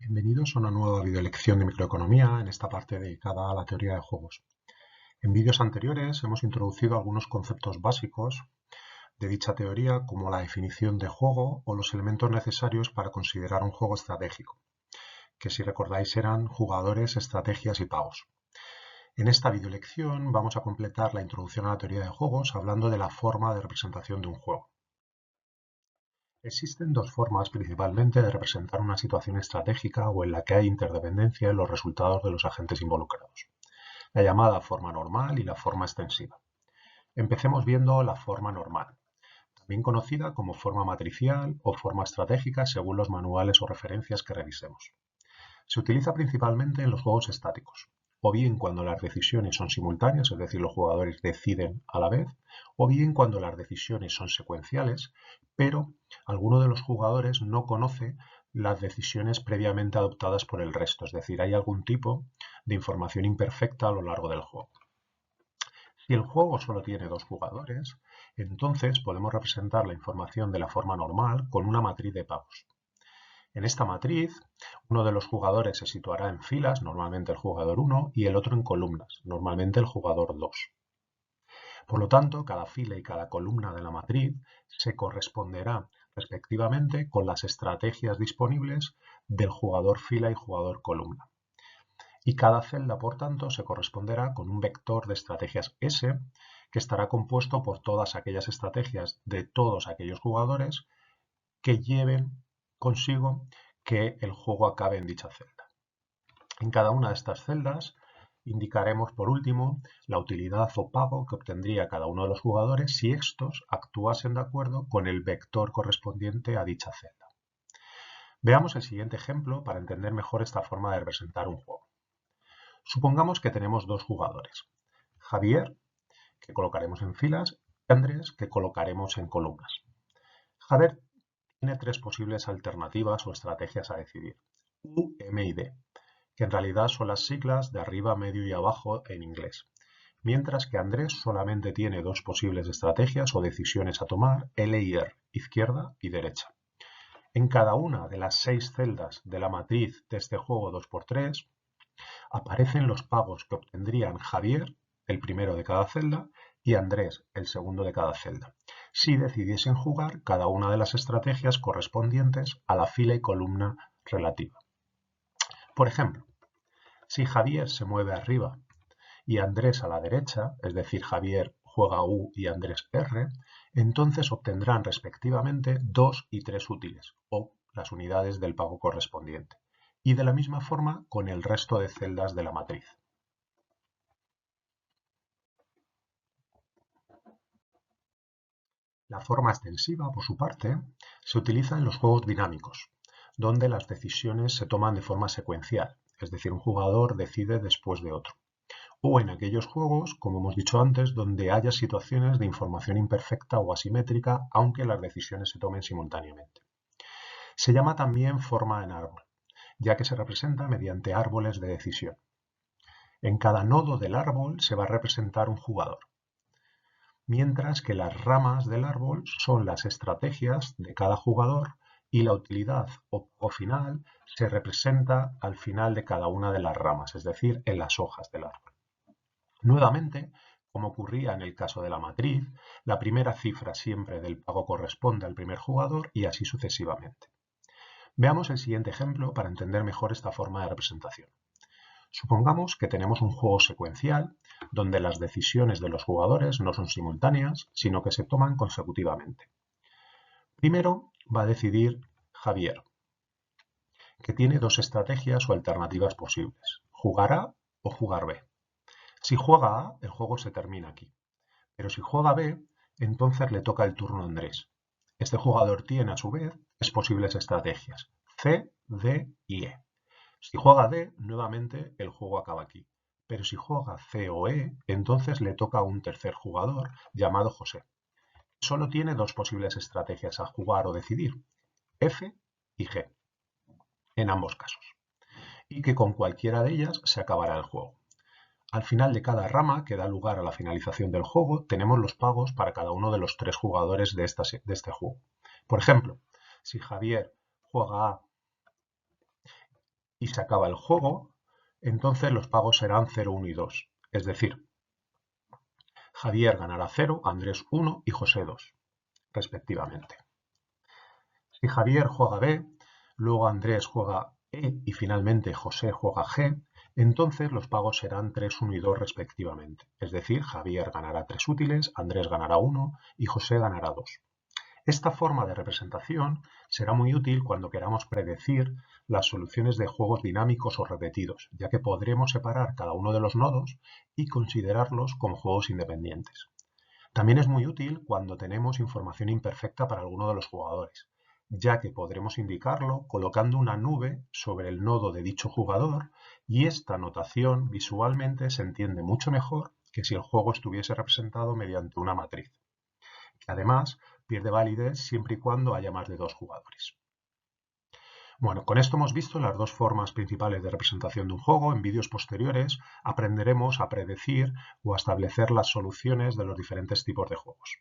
Bienvenidos a una nueva videolección de microeconomía, en esta parte dedicada a la teoría de juegos. En vídeos anteriores hemos introducido algunos conceptos básicos de dicha teoría, como la definición de juego o los elementos necesarios para considerar un juego estratégico, que si recordáis eran jugadores, estrategias y pagos. En esta videolección vamos a completar la introducción a la teoría de juegos hablando de la forma de representación de un juego. Existen dos formas principalmente de representar una situación estratégica o en la que hay interdependencia en los resultados de los agentes involucrados: la llamada forma normal y la forma extensiva. Empecemos viendo la forma normal, también conocida como forma matricial o forma estratégica según los manuales o referencias que revisemos. Se utiliza principalmente en los juegos estáticos, o bien cuando las decisiones son simultáneas, es decir, los jugadores deciden a la vez, o bien cuando las decisiones son secuenciales, pero alguno de los jugadores no conoce las decisiones previamente adoptadas por el resto, es decir, hay algún tipo de información imperfecta a lo largo del juego. Si el juego solo tiene dos jugadores, entonces podemos representar la información de la forma normal con una matriz de pagos. En esta matriz, uno de los jugadores se situará en filas, normalmente el jugador 1, y el otro en columnas, normalmente el jugador 2. Por lo tanto, cada fila y cada columna de la matriz se corresponderá respectivamente con las estrategias disponibles del jugador fila y jugador columna. Y cada celda, por tanto, se corresponderá con un vector de estrategias S, que estará compuesto por todas aquellas estrategias de todos aquellos jugadores que lleven consigo que el juego acabe en dicha celda. En cada una de estas celdas indicaremos, por último, la utilidad o pago que obtendría cada uno de los jugadores si estos actuasen de acuerdo con el vector correspondiente a dicha celda. Veamos el siguiente ejemplo para entender mejor esta forma de representar un juego. Supongamos que tenemos dos jugadores: Javier, que colocaremos en filas, y Andrés, que colocaremos en columnas. Javier tiene tres posibles alternativas o estrategias a decidir: U, M y D, que en realidad son las siglas de arriba, medio y abajo en inglés, mientras que Andrés solamente tiene dos posibles estrategias o decisiones a tomar: L y R, izquierda y derecha. En cada una de las 6 celdas de la matriz de este juego 2×3 aparecen los pagos que obtendrían Javier, el primero de cada celda, y Andrés, el segundo de cada celda, si decidiesen jugar cada una de las estrategias correspondientes a la fila y columna relativa. Por ejemplo, si Javier se mueve arriba y Andrés a la derecha, es decir, Javier juega U y Andrés R, entonces obtendrán respectivamente 2 y 3 útiles, o las unidades del pago correspondiente, y de la misma forma con el resto de celdas de la matriz. La forma extensiva, por su parte, se utiliza en los juegos dinámicos, donde las decisiones se toman de forma secuencial, es decir, un jugador decide después de otro, o en aquellos juegos, como hemos dicho antes, donde haya situaciones de información imperfecta o asimétrica, aunque las decisiones se tomen simultáneamente. Se llama también forma en árbol, ya que se representa mediante árboles de decisión. En cada nodo del árbol se va a representar un jugador, mientras que las ramas del árbol son las estrategias de cada jugador y la utilidad o final se representa al final de cada una de las ramas, es decir, en las hojas del árbol. Nuevamente, como ocurría en el caso de la matriz, la primera cifra siempre del pago corresponde al primer jugador y así sucesivamente. Veamos el siguiente ejemplo para entender mejor esta forma de representación. Supongamos que tenemos un juego secuencial donde las decisiones de los jugadores no son simultáneas, sino que se toman consecutivamente. Primero va a decidir Javier, que tiene dos estrategias o alternativas posibles: jugar A o jugar B. Si juega A, el juego se termina aquí, pero si juega B, entonces le toca el turno a Andrés. Este jugador tiene a su vez tres posibles estrategias: C, D y E. Si juega D, nuevamente el juego acaba aquí, pero si juega C o E, entonces le toca a un tercer jugador llamado José. Solo tiene dos posibles estrategias a jugar o decidir: F y G, en ambos casos, y que con cualquiera de ellas se acabará el juego. Al final de cada rama, que da lugar a la finalización del juego, tenemos los pagos para cada uno de los tres jugadores de este juego. Por ejemplo, si Javier juega A se acaba el juego, entonces los pagos serán 0, 1 y 2. Es decir, Javier ganará 0, Andrés 1 y José 2, respectivamente. Si Javier juega B, luego Andrés juega E y finalmente José juega G, entonces los pagos serán 3, 1 y 2 respectivamente. Es decir, Javier ganará 3 útiles, Andrés ganará 1 y José ganará 2. Esta forma de representación será muy útil cuando queramos predecir las soluciones de juegos dinámicos o repetidos, ya que podremos separar cada uno de los nodos y considerarlos como juegos independientes. También es muy útil cuando tenemos información imperfecta para alguno de los jugadores, ya que podremos indicarlo colocando una nube sobre el nodo de dicho jugador y esta notación visualmente se entiende mucho mejor que si el juego estuviese representado mediante una matriz, que además pierde validez siempre y cuando haya más de 2 jugadores. Bueno, con esto hemos visto las dos formas principales de representación de un juego. En vídeos posteriores aprenderemos a predecir o a establecer las soluciones de los diferentes tipos de juegos.